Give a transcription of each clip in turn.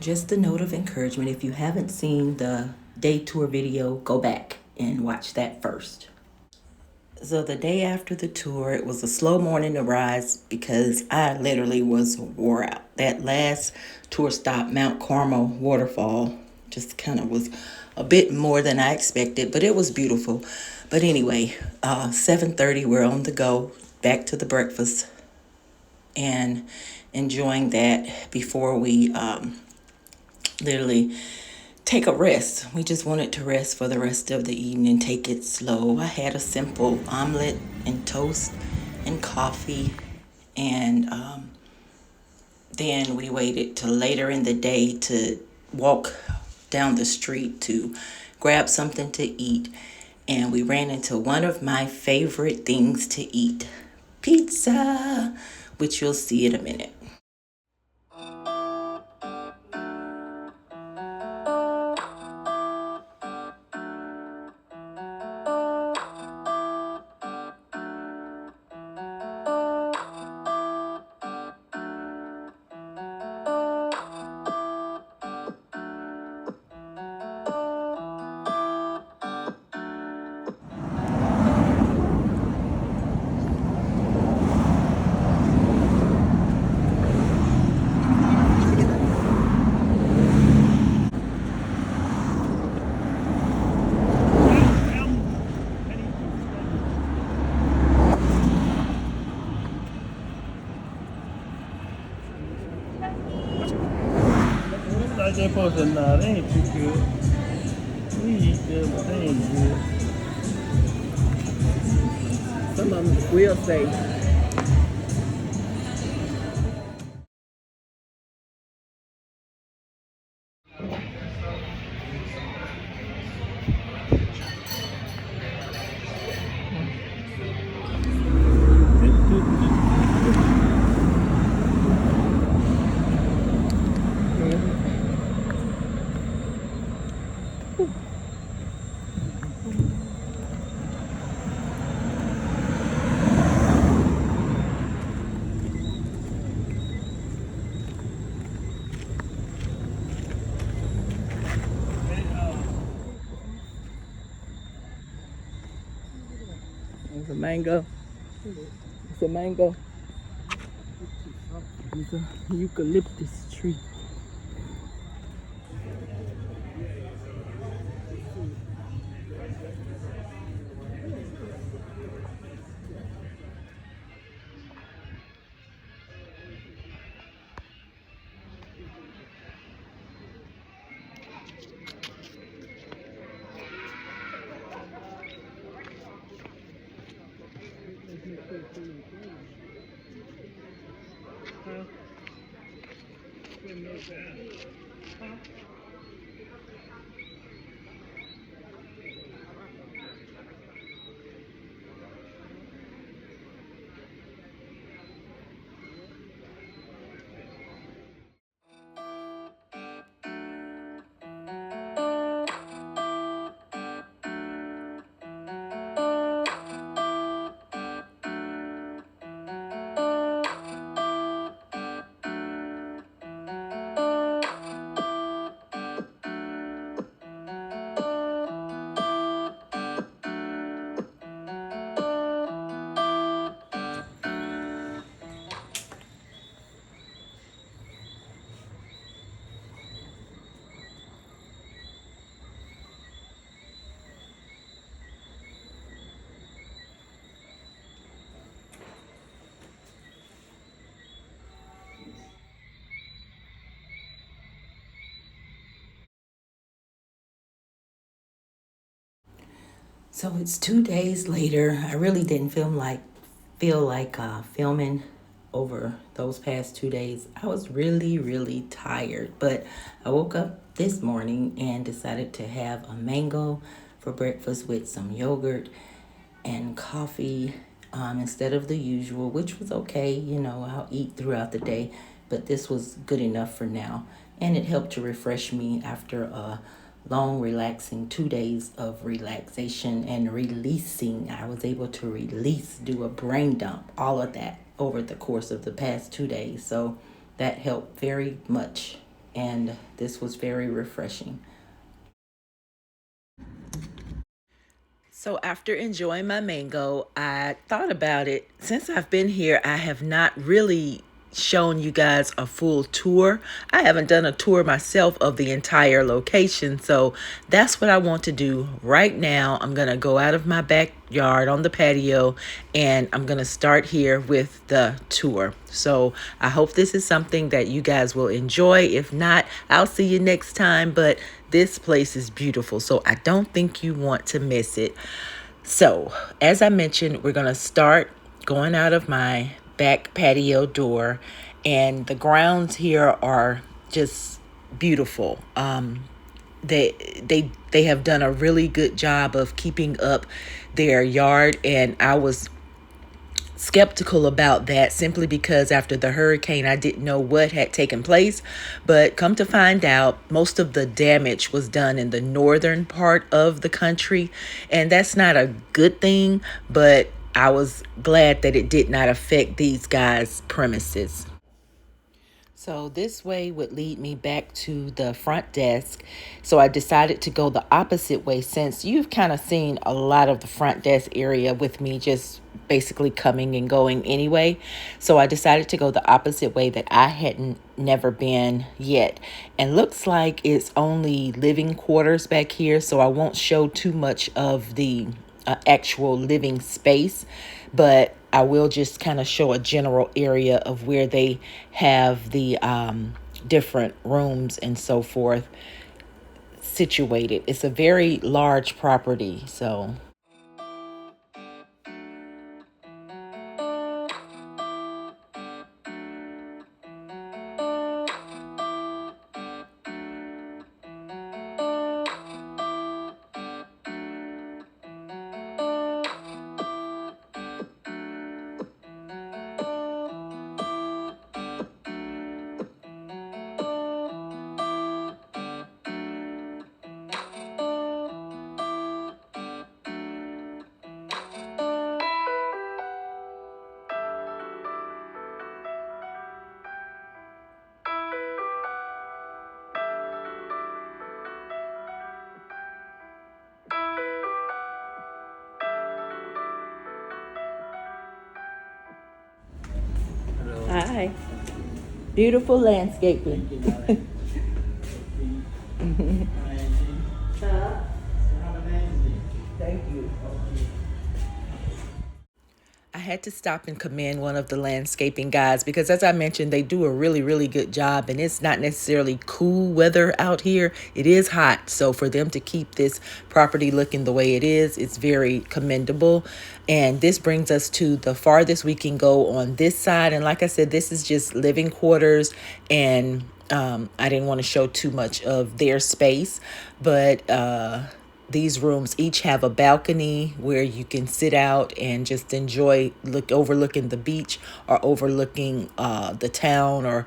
Just a note of encouragement, if you haven't seen the day tour video, go back and watch that first. So the day after the tour, it was a slow morning to rise because I literally was wore out. That last tour stop, Mount Carmel waterfall, just kind of was a bit more than I expected, but it was beautiful. But anyway, 7:30, we're on the go, back to the breakfast and enjoying that before we literally take a rest. We just wanted to rest for the rest of the evening, take it slow. I had a simple omelet and toast and coffee, and then we waited till later in the day to walk down the street to grab something to eat. And we ran into one of my favorite things to eat, pizza, which you'll see in a minute. Like they supposed to nah, they ain't too good. We eat good, but they ain't good. Some of them will say, it's a mango. It's a mango. It's a eucalyptus tree. So it's 2 days later. I really didn't feel like filming over those past 2 days. I was really tired, but I woke up this morning and decided to have a mango for breakfast with some yogurt and coffee instead of the usual, which was okay. You know, I'll eat throughout the day, but this was good enough for now. And it helped to refresh me after a long, relaxing 2 days of relaxation and releasing. I was able to release, do a brain dump, all of that over the course of the past 2 days. So that helped very much and this was very refreshing. So after enjoying my mango, I thought about it. Since I've been here, I have not really shown you guys a full tour. I haven't done a tour myself of the entire location. So that's what I want to do right now. I'm going to go out of my backyard on the patio and I'm going to start here with the tour. So I hope this is something that you guys will enjoy. If not, I'll see you next time. But this place is beautiful, so I don't think you want to miss it. So, as I mentioned, we're going to start going out of my back patio door, and the grounds here are just beautiful. They have done a really good job of keeping up their yard, and I was skeptical about that simply because after the hurricane I didn't know what had taken place, but come to find out most of the damage was done in the northern part of the country, and that's not a good thing, but I was glad that it did not affect these guys' premises. So this way would lead me back to the front desk. So I decided to go the opposite way since you've kind of seen a lot of the front desk area with me just basically coming and going anyway. So I decided to go the opposite way that I hadn't never been yet. And looks like it's only living quarters back here. So I won't show too much of the actual living space, but I will just kind of show a general area of where they have the different rooms and so forth situated. It's a very large property, so. Hello. Hi. Beautiful landscaping. Thank you, darling. Amazing. Have a nice day. Thank you. Okay. I had to stop and commend one of the landscaping guys because, as I mentioned, they do a really, really good job, and it's not necessarily cool weather out here. It is hot. So for them to keep this property looking the way it is, it's very commendable. And this brings us to the farthest we can go on this side. And like I said, this is just living quarters, and I didn't want to show too much of their space, but these rooms each have a balcony where you can sit out and just enjoy overlooking the beach or overlooking the town or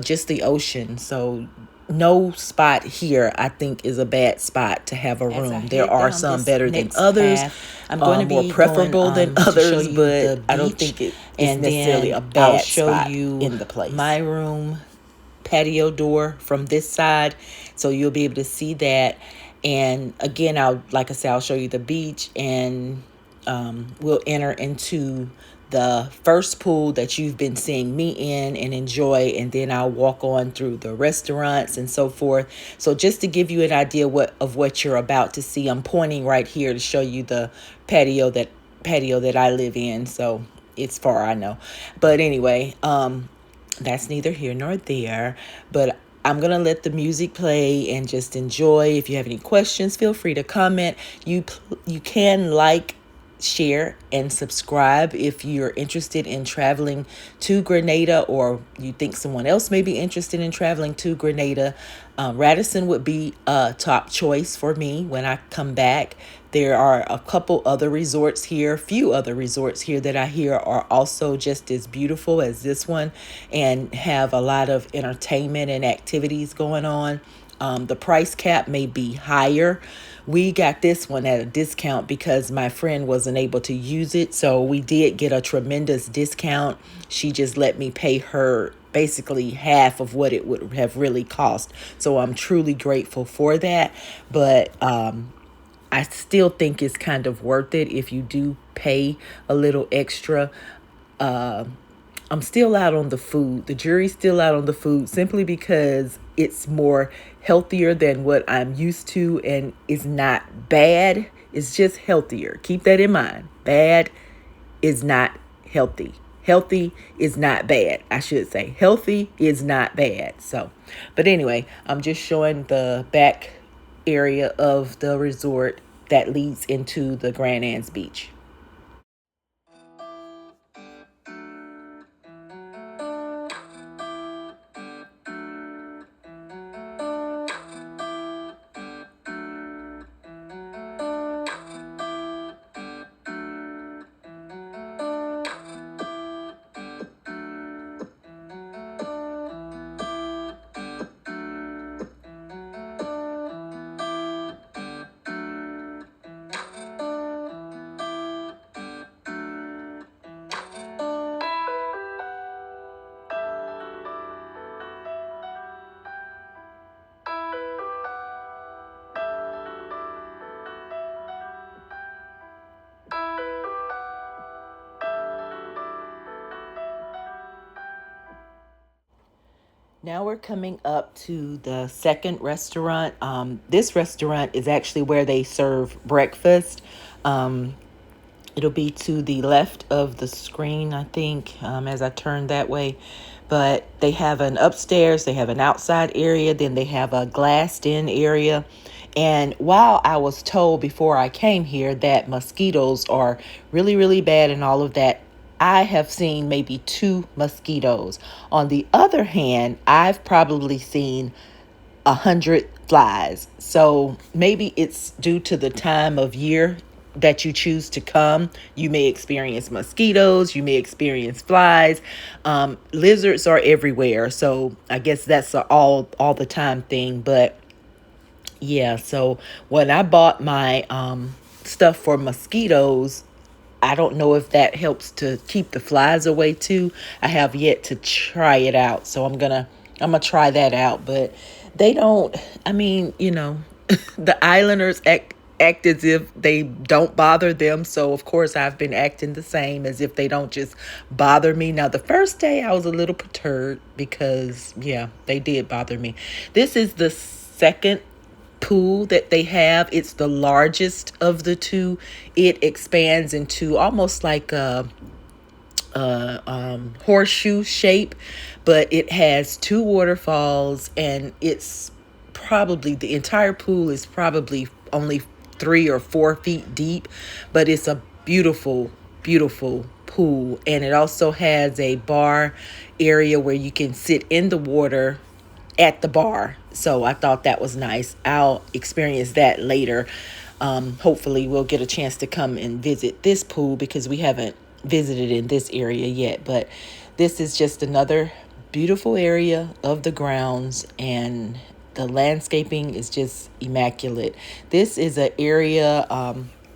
just the ocean. So no spot here I think is a bad spot to have a room. There are some better than others. I'm going to be more preferable than others, but I don't think it is necessarily a bad spot in the place. My room patio door from this side, so you'll be able to see that. And again, like I said, I'll show you the beach, and we'll enter into the first pool that you've been seeing me in and enjoy, and then I'll walk on through the restaurants and so forth. So just to give you an idea of what you're about to see, I'm pointing right here to show you the patio that I live in. So it's far, I know, but anyway, that's neither here nor there. But I'm going to let the music play and just enjoy. If you have any questions, feel free to comment. You can like, share, and subscribe if you're interested in traveling to Grenada, or you think someone else may be interested in traveling to Grenada. Radisson would be a top choice for me when I come back. There are a few other resorts here that I hear are also just as beautiful as this one and have a lot of entertainment and activities going on. The price cap may be higher. We got this one at a discount because my friend wasn't able to use it. So we did get a tremendous discount. She just let me pay her basically half of what it would have really cost. So I'm truly grateful for that. But I still think it's kind of worth it if you do pay a little extra. Uh, I'm still out on the food. The jury's still out on the food simply because it's more healthier than what I'm used to, and it's not bad. It's just healthier. Keep that in mind. Bad is not healthy. Healthy is not bad. I should say healthy is not bad. So, but anyway, I'm just showing the back area of the resort that leads into the Grand Anse Beach. Now we're coming up to the second restaurant. This restaurant is actually where they serve breakfast. Um, It'll be to the left of the screen, I think, as I turn that way. But they have an upstairs, they have an outside area, then they have a glassed in area. And while I was told before I came here that mosquitoes are really, really bad and all of that, I have seen maybe two mosquitoes. On the other hand, I've probably seen 100 flies. So maybe it's due to the time of year that you choose to come. You may experience mosquitoes, you may experience flies. Lizards are everywhere. So I guess that's a all the time thing. But yeah, so when I bought my stuff for mosquitoes, I don't know if that helps to keep the flies away too. I have yet to try it out, so I'm gonna try that out. But they don't. I mean, the islanders act as if they don't bother them. So of course I've been acting the same as if they don't just bother me. Now the first day I was a little perturbed because yeah, they did bother me. This is the second pool that they have. It's the largest of the two. It expands into almost like a horseshoe shape, but it has two waterfalls, and it's probably the entire pool is probably only 3 or 4 feet deep, but it's a beautiful, beautiful pool. And it also has a bar area where you can sit in the water at the bar. So I thought that was nice. I'll experience that later. Hopefully, we'll get a chance to come and visit this pool because we haven't visited in this area yet. But this is just another beautiful area of the grounds, and the landscaping is just immaculate. This is an area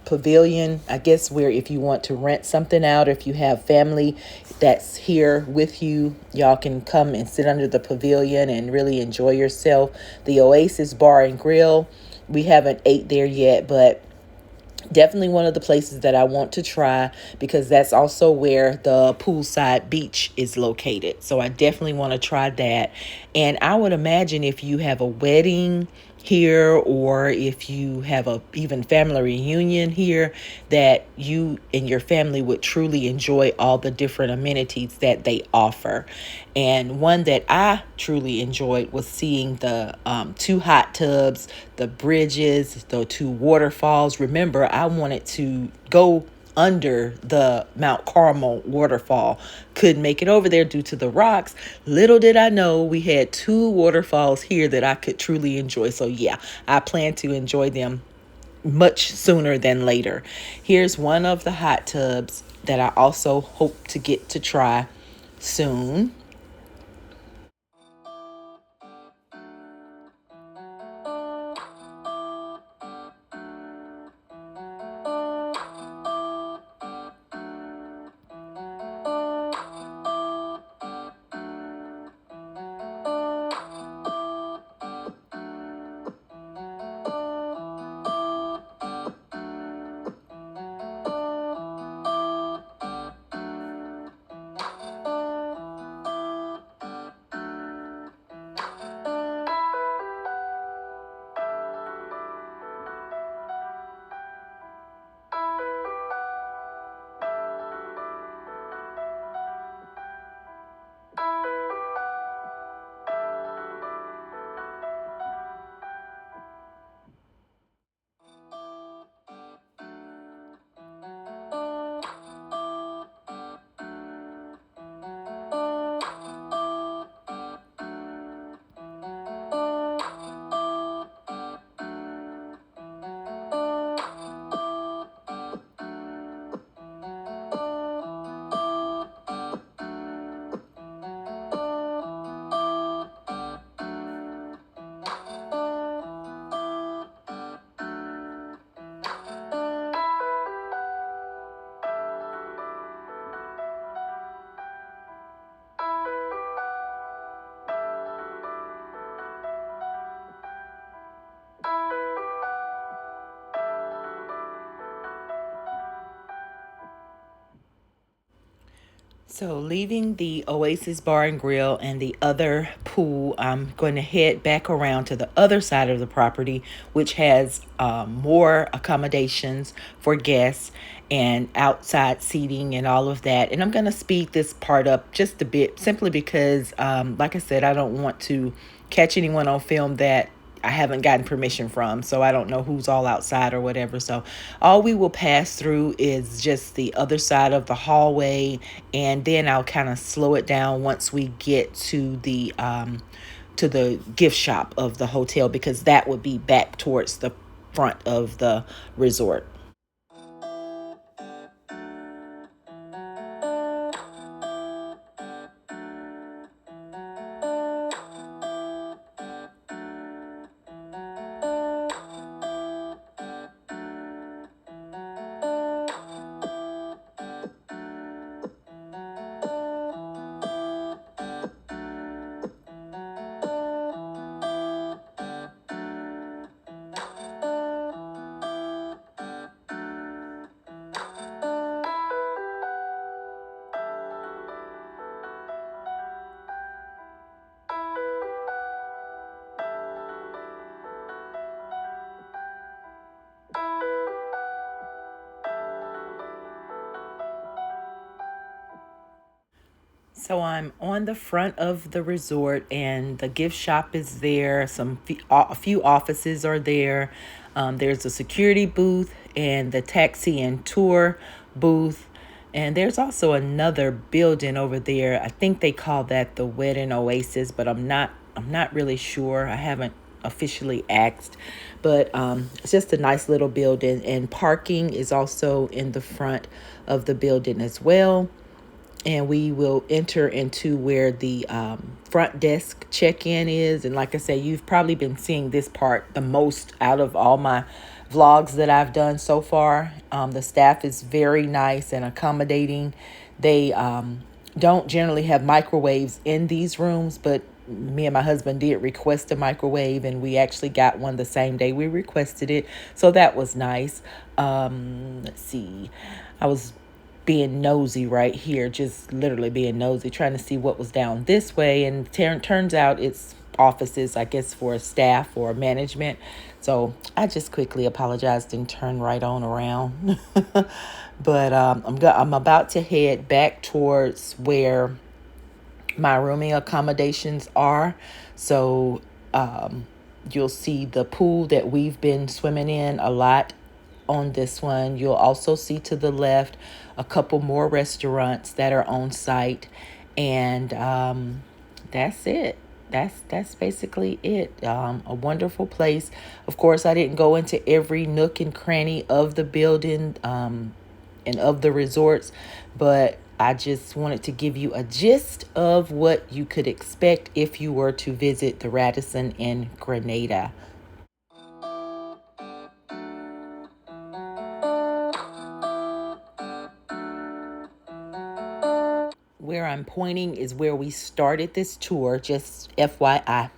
pavilion, I guess, where if you want to rent something out, if you have family that's here with you, y'all can come and sit under the pavilion and really enjoy yourself. The Oasis Bar and Grill, we haven't ate there yet, but definitely one of the places that I want to try because that's also where the poolside beach is located. So I definitely want to try that. And I would imagine if you have a wedding here, or if you have a even family reunion here, that you and your family would truly enjoy all the different amenities that they offer. And one that I truly enjoyed was seeing the two hot tubs, the bridges, the two waterfalls. Remember, I wanted to go under the Mount Carmel waterfall. Couldn't make it over there due to the rocks. Little did I know we had two waterfalls here that I could truly enjoy. So yeah, I plan to enjoy them much sooner than later. Here's one of the hot tubs that I also hope to get to try soon. So, leaving the Oasis Bar and Grill and the other pool, I'm going to head back around to the other side of the property, which has more accommodations for guests and outside seating and all of that. And I'm going to speed this part up just a bit simply because, like I said, I don't want to catch anyone on film that I haven't gotten permission from, so I don't know who's all outside or whatever. So all we will pass through is just the other side of the hallway, and then I'll kind of slow it down once we get to the gift shop of the hotel, because that would be back towards the front of the resort. So I'm on the front of the resort, and the gift shop is there. A few offices are there. There's a security booth and the taxi and tour booth, and there's also another building over there. I think they call that the Wedding Oasis, but I'm not really sure. I haven't officially asked, but it's just a nice little building, and parking is also in the front of the building as well. And we will enter into where the front desk check-in is. And like I say, you've probably been seeing this part the most out of all my vlogs that I've done so far. The staff is very nice and accommodating. They don't generally have microwaves in these rooms, but me and my husband did request a microwave, and we actually got one the same day we requested it. So that was nice. Let's see. I was being nosy right here, just literally being nosy, trying to see what was down this way. And turns out it's offices, I guess, for staff or management. So I just quickly apologized and turned right on around. But I'm about to head back towards where my rooming accommodations are. So you'll see the pool that we've been swimming in a lot on this one. You'll also see to the left a couple more restaurants that are on site, and that's it. That's basically it. A wonderful place. Of course, I didn't go into every nook and cranny of the building and of the resorts, but I just wanted to give you a gist of what you could expect if you were to visit the Radisson in Grenada. Where I'm pointing is where we started this tour, just FYI.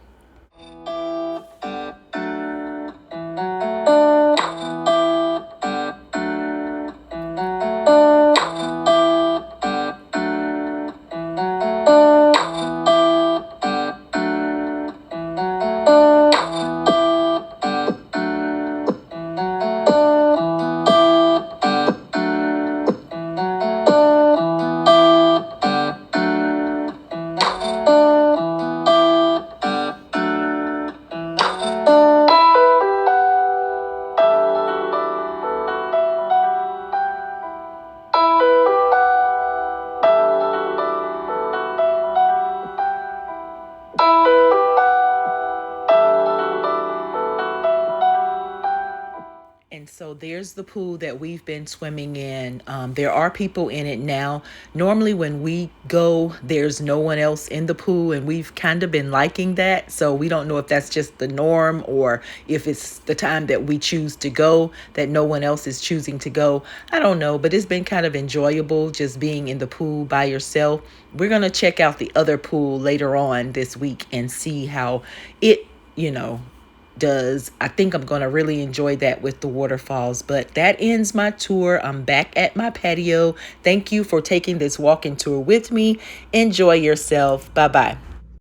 And so there's the pool that we've been swimming in. There are people in it now. Normally, when we go, there's no one else in the pool, and we've kind of been liking that. So we don't know if that's just the norm or if it's the time that we choose to go that no one else is choosing to go. I don't know, but it's been kind of enjoyable just being in the pool by yourself. We're going to check out the other pool later on this week and see how it, you know, does. I think I'm going to really enjoy that with the waterfalls. But that ends my tour. I'm back at my patio. Thank you for taking this walking tour with me. Enjoy yourself. Bye-bye.